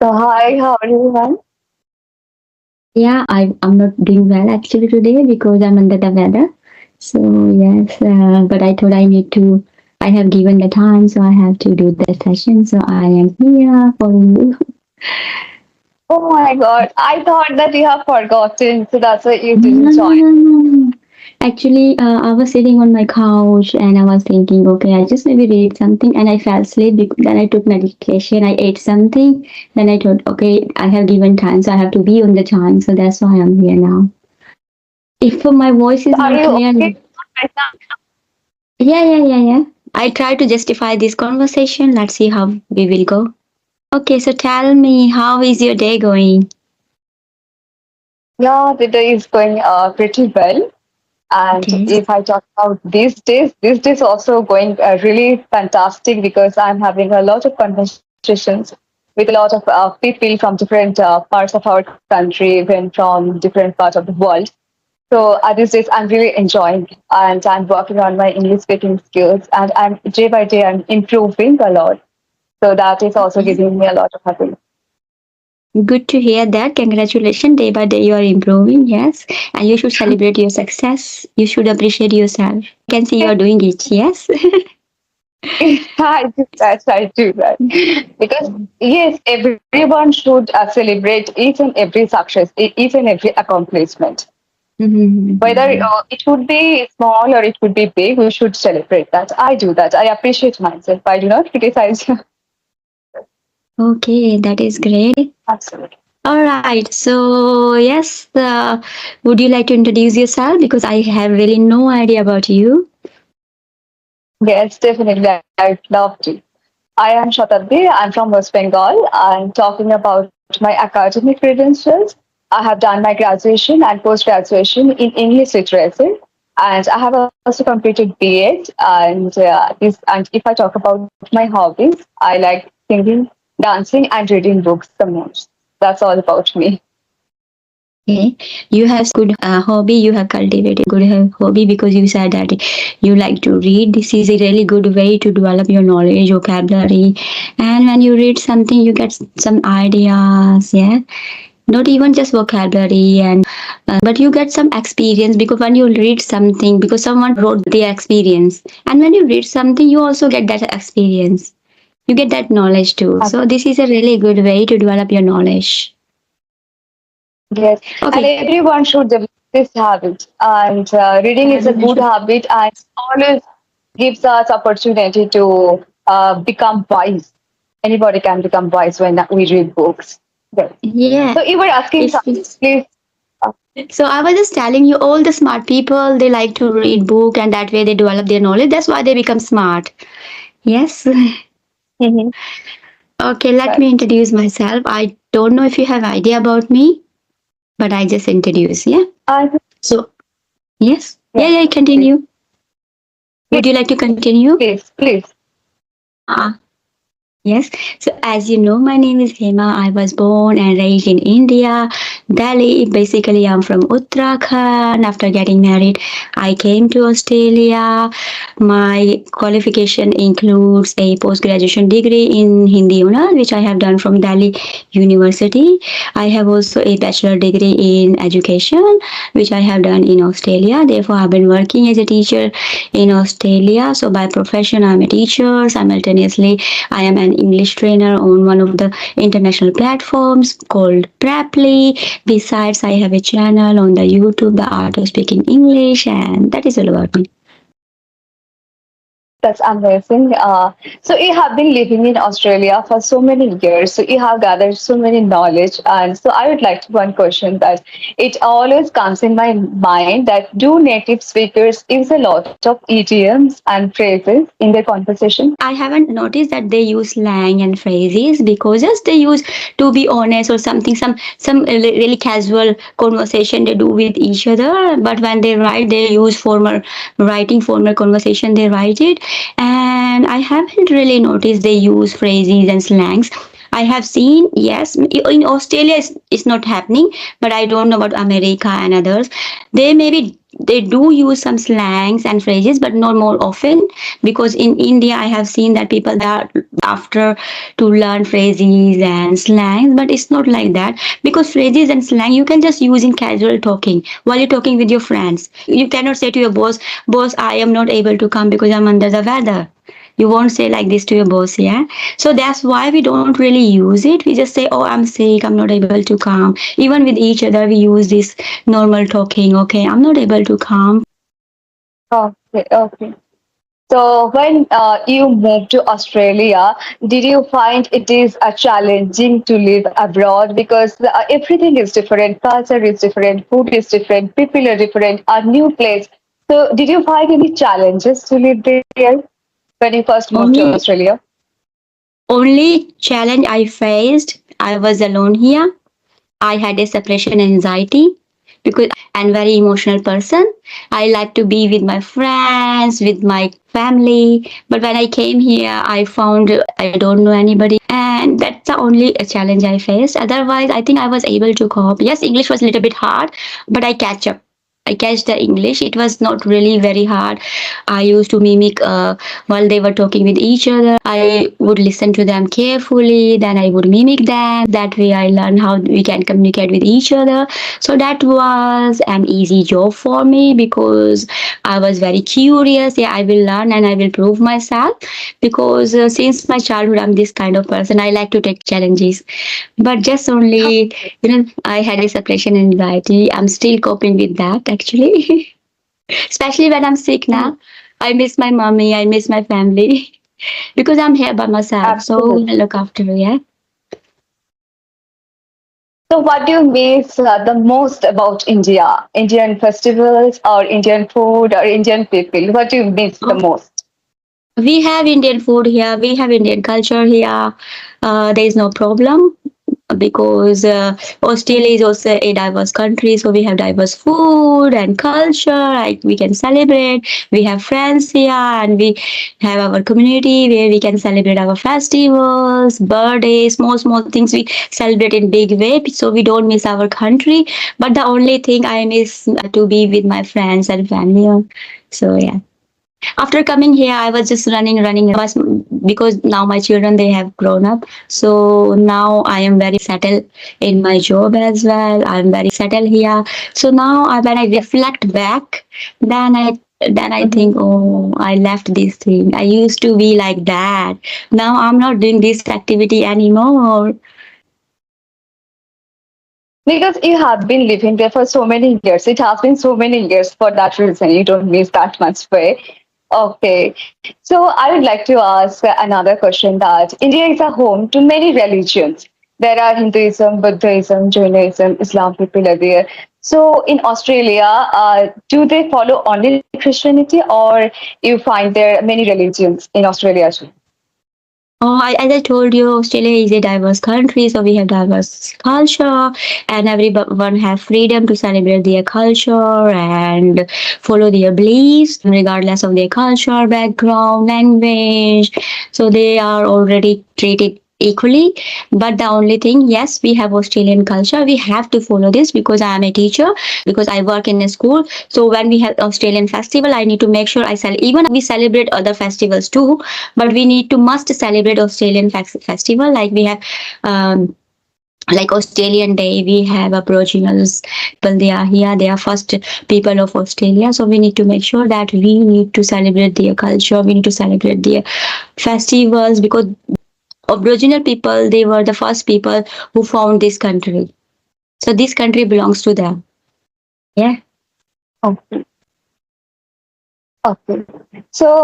So hi, how are you, man? Yeah, I'm not doing well actually today because I'm under the weather. So yes, but I thought I need to. I have given the time, so I have to do the session. So I am here for you. Oh my God, I thought that you have forgotten, so that's why you No, didn't no, join. no, no. Actually, I was sitting on my couch and I was thinking, okay, I just maybe read something, and I fell asleep. Then I took medication. I ate something. Then I thought, okay, I have given time, so I have to be on the time. So that's why I'm here now. If my voice is Are not you clear, okay right now? yeah. I try to justify this conversation. Let's see how we will go. Okay, so tell me, how is your day going? Yeah, the day is going pretty well. And Okay. if I talk about these days also going really fantastic because I'm having a lot of conversations with a lot of people from different parts of our country, even from different parts of the world. So these days I'm really enjoying and I'm working on my English speaking skills and I'm day by day I'm improving a lot. So that is also giving me a lot of happiness. Good to hear that. Congratulations. Day by day, you are improving. Yes. And you should celebrate your success. You should appreciate yourself. I can see you are doing it. Yes. I do that. Because yes, everyone should celebrate each and every success, each and every accomplishment. Whether Mhm. it would be small or it would be big, we should celebrate that. I do that. I appreciate myself. I do not criticize. Okay, that is great. Absolutely. All right. So, yes, would you like to introduce yourself? Because I have really no idea about you. Yes, definitely. I'd love to. I am Shatabdi. I'm from West Bengal. I'm talking about my academic credentials. I have done my graduation and post graduation in English literature, and I have also completed B.Ed. And if I talk about my hobbies, I like singing, dancing, and reading books the most. That's all about me. Okay, you have good hobby. You have cultivated good hobby because you said that you like to read. This is a really good way to develop your knowledge, vocabulary, and when you read something, you get some ideas. Yeah, not even just vocabulary and but you get some experience because when you read something because someone wrote their experience, and when you read something, you also get that experience. You get that knowledge too. So this is a really good way to develop your knowledge. Yes, and Okay. everyone should develop this habit. And reading is a Everyone good should. habit and always gives us opportunity to become wise. Anybody can become wise when we read books. Yes. Yeah. So you were asking If something, please. Uh, so, I was just telling you, all the smart people they like to read book, and that way they develop their knowledge. That's why they become smart. Yes. mhm. Okay. Let me Right. introduce myself. I don't know if you have idea about me, but I just introduce. Yeah. And So yes. Yeah. yes, Yeah. please, Continue. Would you like to continue? please. Uh, Yes. So as you know, my name is Hema. I was born and raised in India, Delhi. Basically, I'm from Uttarakhand. After getting married, I came to Australia. My qualification includes a post-graduation degree in Hindi Honors, which I have done from Delhi University. I have also a bachelor degree in education, which I have done in Australia. Therefore, I've been working as a teacher in Australia. So by profession, I'm a teacher. Simultaneously, I am an English trainer on one of the international platforms called Preply. Besides, I have a channel on the YouTube, The Art of Speaking English, and that is all about me. That's amazing. So you have been living in Australia for so many years. So you have gathered so many knowledge. And so I would like to one question that it always comes in my mind that do native speakers use a lot of idioms and phrases in their conversation? I haven't noticed that they use slang and phrases because just they use to be honest or something, some really casual conversation they do with each other. But when they write, they use formal writing, formal conversation. They write it, and I haven't really noticed they use phrases and slangs. I have seen, yes, in Australia it's not happening, but I don't know about America and others. They maybe they do use some slangs and phrases, but not more often, because in India I have seen that people they are after to learn phrases and slangs, but it's not like that, because phrases and slang you can just use in casual talking while you're talking with your friends. You cannot say to your boss, boss, I am not able to come because I'm under the weather. You won't say like this to your boss, yeah? So that's why we don't really use it. We just say, oh, I'm sick, I'm not able to come. Even with each other, we use this normal talking, okay, I'm not able to come. Okay, okay. So when you moved to Australia, did you find it is challenging to live abroad because everything is different, culture is different, food is different, people are different, a new place. So did you find any challenges to live there when you first moved to Only Australia? only challenge I faced, I was alone here. I had a separation anxiety because I'm very emotional person. I like to be with my friends, with my family. But when I came here, I found I don't know anybody, and that's the only challenge I faced. Otherwise, I think I was able to cope. Yes, English was a little bit hard, but I catch up. I catch the English. It was not really very hard. I used to mimic while they were talking with each other. I would listen to them carefully. Then I would mimic them. That way, I learned how we can communicate with each other. So that was an easy job for me because I was very curious. Yeah, I will learn and I will prove myself because since my childhood, I'm this kind of person. I like to take challenges, but just only I had a separation anxiety. I'm still coping with that actually. Especially when I'm sick now. I miss my mommy, I miss my family because I'm here by myself. So Absolutely. I look after her, yeah. So what do you miss the most about India? Indian festivals or Indian food or Indian people? What do you miss the most? We have Indian food here, we have Indian culture here. There is no problem because Australia is also a diverse country, so we have diverse food and culture. Like we can celebrate. We have friends here, and we have our community where we can celebrate our festivals, birthdays, small small things we celebrate in big way. So we don't miss our country. But the only thing I miss to be with my friends and family. So yeah, after coming here I was just running because now my children they have grown up, so now I am very settled in my job as well. I'm very settled here. So now when I reflect back, then I Mhm. think, oh, I left this thing. I used to be like that. Now I'm not doing this activity anymore. Because you have been living there for so many years. It has been so many years for that reason. You don't miss that much way. Okay. So I would like to ask another question that India is a home to many religions. There are Hinduism, Buddhism, Jainism, Islam people are there. So in Australia, do they follow only Christianity or you find there many religions in Australia too? Oh, as I told you, Australia is a diverse country, so we have diverse culture, and everyone have freedom to celebrate their culture and follow their beliefs, regardless of their culture, background, language. So they are already treated equally. But the only thing, yes, we have Australian culture. We have to follow this because I am a teacher, because I work in a school. So when we have Australian festival, I need to make sure I sell. Even we celebrate other festivals too, but we need to must celebrate Australian festival. Like we have like Australian Day, we have Aboriginals people. They are here. They are first people of Australia. So we need to make sure that we need to celebrate their culture. We need to celebrate their festivals because Aboriginal people, they were the first people who found this country. So this country belongs to them. Yeah. Okay. Okay. So,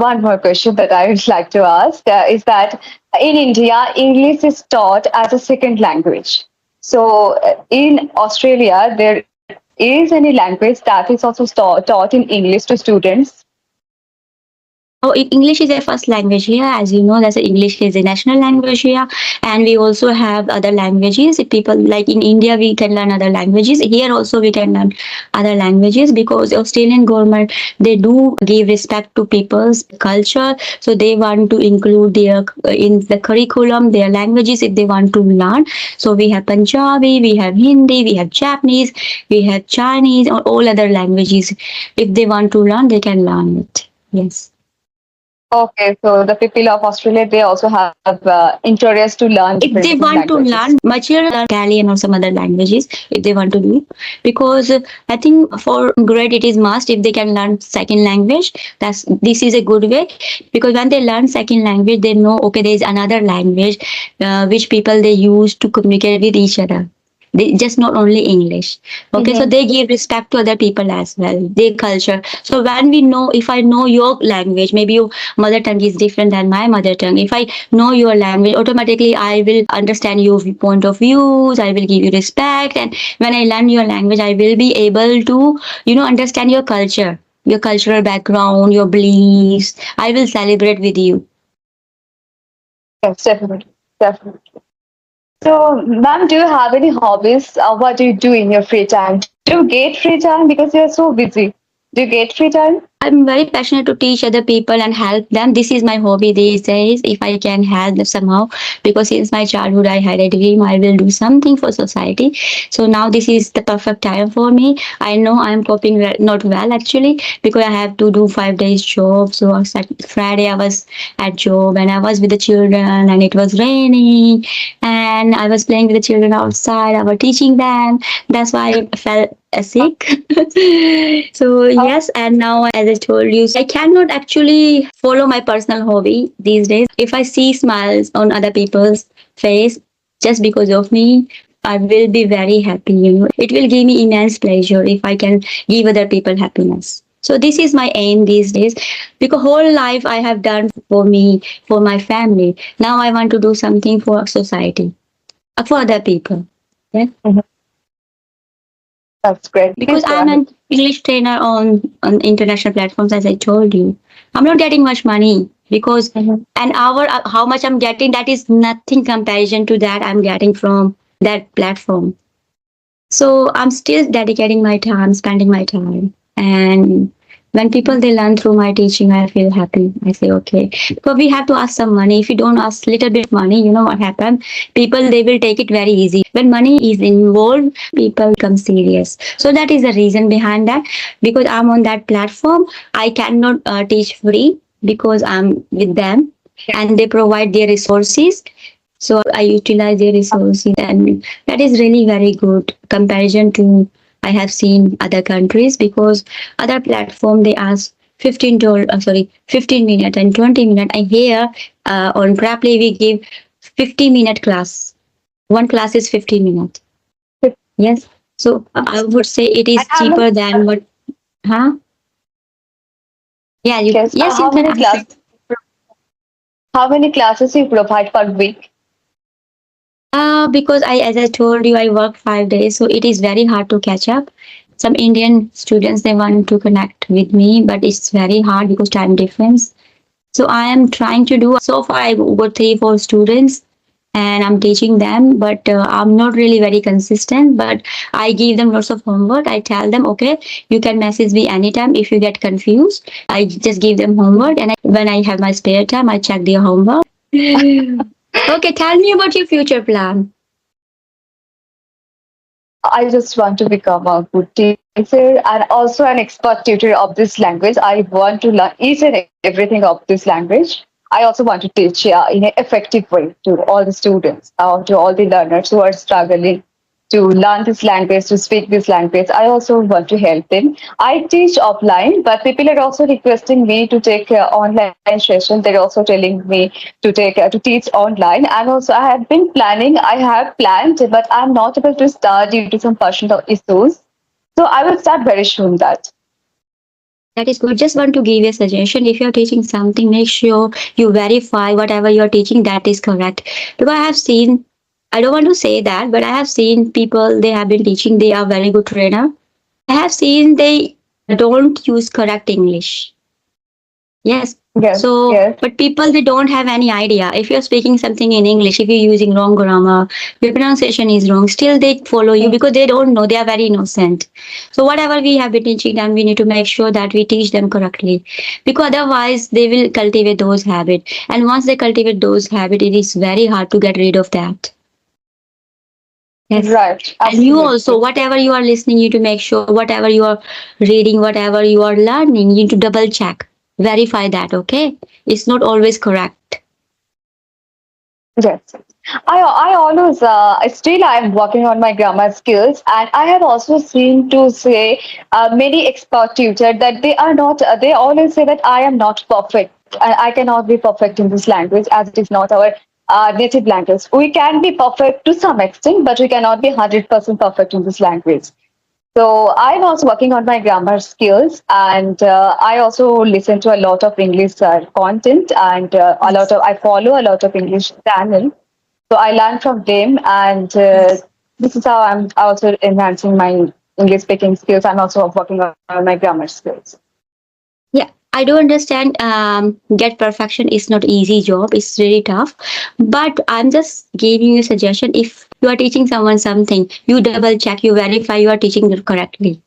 one more question that I would like to ask is that in India, English is taught as a second language. So, in Australia, there is any language that is also taught in English to students? Oh, English is a first language here. As you know, that's English is a national language here, and we also have other languages. If people like in India, we can learn other languages. Here also, we can learn other languages because Australian government they do give respect to people's culture, so they want to include their in the curriculum their languages if they want to learn. So we have Punjabi, we have Hindi, we have Japanese, we have Chinese, or all other languages. If they want to learn, they can learn it. Yes. Okay, so the people of Australia, they also have interest to learn If different they different want to languages. learn much here learn Italian or some other languages if they want to do because I think for grade it is must if they can learn second language that's this is a good way because when they learn second language they know okay there is another language which people they use to communicate with each other they just not only English. Okay, so Mm-hmm. they give respect to other people as well, their culture. So when we know, if I know your language, maybe your mother tongue is different than my mother tongue. If I know your language, automatically I will understand your point of views. I will give you respect, and when I learn your language, I will be able to, understand your culture, your cultural background, your beliefs. I will celebrate with you. Yes, definitely, definitely. So, ma'am, do you have any hobbies? What do you do in your free time? Do you get free time because you're so busy? Do you get free time? I'm very passionate to teach other people and help them. This is my hobby these days. If I can help them somehow, because since my childhood I had a dream, I will do something for society. So now this is the perfect time for me. I know I'm coping not well actually because I have to do 5 days job. So Friday I was at job and I was with the children and it was raining and I was playing with the children outside. I was teaching them. That's why I felt sick. So Oh, yes, and now as I told you, I cannot actually follow my personal hobby these days. If I see smiles on other people's face just because of me, I will be very happy. It will give me immense pleasure if I can give other people happiness. So this is my aim these days because whole life I have done for me, for my family. Now I want to do something for society, for other people. Yeah. mhm. That's great. Because Please go I'm ahead. an English trainer on international platforms, as I told you. I'm not getting much money because Mhm. an hour, how much I'm getting, that is nothing comparison to that I'm getting from that platform. So I'm still dedicating my time, spending my time. And when people they learn through my teaching, I feel happy. I say, okay. Because we have to ask some money. If you don't ask little bit money, you know what happens? People they will take it very easy. When money is involved, people become serious. So that is the reason behind that. Because I'm on that platform, I cannot teach free because I'm with them and they provide their resources. So I utilize their resources, and that is really very good comparison to I have seen other countries because other platform they ask 15 minute and 20 minute. I hear on Praply we give 50-minute class. One class is 15 minutes. Yes. So I would say it And is how many? cheaper than what? Huh? Yeah. You Yes. yes you How can many answer. class? How many classes you provide per week? Because as I told you, I work 5 days, so it is very hard to catch up. Some Indian students they want to connect with me, but it's very hard because time difference. So I am trying to do. So far, I got 3, 4 students, and I'm teaching them, but I'm not really very consistent. But I give them lots of homework. I tell them, okay, you can message me anytime if you get confused. I just give them homework, and when I have my spare time, I check their homework. Okay, tell me about your future plan. I just want to become a good teacher and also an expert tutor of this language. I want to learn each and everything of this language. I also want to teach in an effective way to all the students, to all the learners who are struggling to learn this language, to speak this language. I also want to help them. I teach offline, but people are also requesting me to take online session. They're also telling me to teach online, and also I have been planning. I have planned, but I'm not able to start due to some personal issues. So I will start very soon. That. That is good. Just want to give you a suggestion. If you're teaching something, make sure you verify whatever you're teaching that is correct. Because I have seen, I don't want to say that, but I have seen people they have been teaching, they are very good trainer. I have seen they don't use correct English. Yes. Yes, So, yes. but people they don't have any idea. If you're speaking something in English, if you're using wrong grammar, your pronunciation is wrong, still they follow you Mm. because they don't know. They are very innocent. So whatever we have been teaching them, we need to make sure that we teach them correctly, because otherwise they will cultivate those habits. And once they cultivate those habits, it is very hard to get rid of that. Yes. Right, And you absolutely. also, whatever you are listening, you need to make sure whatever you are reading, whatever you are learning, you need to double check, verify that, okay? It's not always correct. Yes. I always still I am working on my grammar skills, and I have also seen to say many expert tutors that they are not. They always say that I am not perfect. I cannot be perfect in this language as it is not our native language. We can be perfect to some extent, but we cannot be 100% perfect in this language. So I'm also working on my grammar skills, and I also listen to a lot of English content, and I follow a lot of English channel. So I learn from them, and this is how I'm also enhancing my English speaking skills. I'm also working on my grammar skills. Yeah, I do understand. Get perfection is not easy job. It's really tough. But I'm just giving you a suggestion. If you are teaching someone something, you double check, you verify you are teaching it correctly.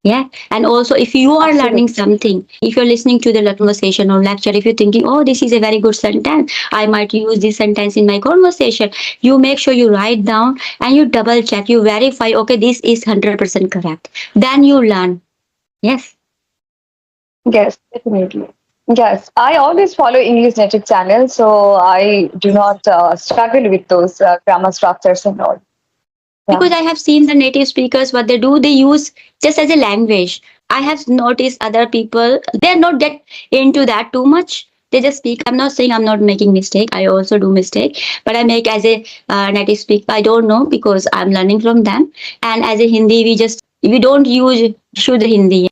Yeah. And also, if you are learning Absolutely. something, if you're listening to the conversation or lecture, if you're thinking, oh, this is a very good sentence, I might use this sentence in my conversation, you make sure you write down and you double check, you verify, okay, this is 100% correct. Then you learn. Yes. Yes, definitely. Yes, I always follow English native channels, so I do not struggle with those grammar structures and all. Yeah. Because I have seen the native speakers, what they do, they use just as a language. I have noticed other people, they're not get into that too much. They just speak. I'm not saying I'm not making mistake. I also do mistake, but I make as a native speaker. I don't know because I'm learning from them. And as a Hindi, we don't use Shuddha Hindi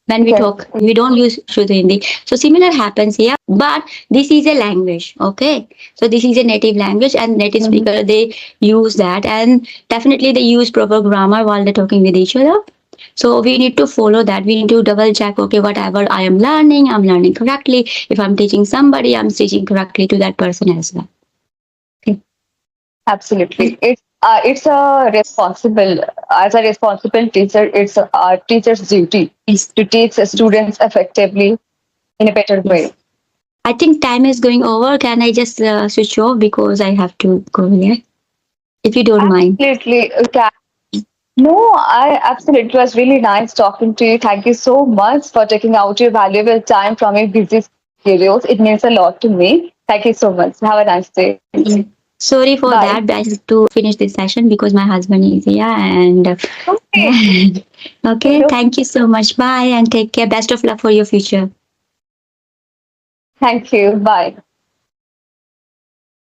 when we Yes. talk. We don't use Shuddha Hindi. So similar happens here, but this is a language. Okay, so this is a native language, and native Mhm. speaker they use that, and definitely they use proper grammar while they're talking with each other. So we need to follow that. We need to double check. Okay, whatever I am learning, I'm learning correctly. If I'm teaching somebody, I'm teaching correctly to that person as well. Okay. Absolutely. It's a responsible as a responsible teacher. It's a teacher's duty Yes. to teach students effectively in a better Yes. way. I think time is going over. Can I just switch off because I have to go here? If you don't mind. Absolutely. Okay. No, I absolutely. It was really nice talking to you. Thank you so much for taking out your valuable time from your busy schedules. It means a lot to me. Thank you so much. Have a nice day. Yeah. Sorry for Bye. that, but I have to finish this session because my husband is here and Okay. yeah. Okay, thank you so much. Bye and take care. Best of luck for your future. Thank you. Bye.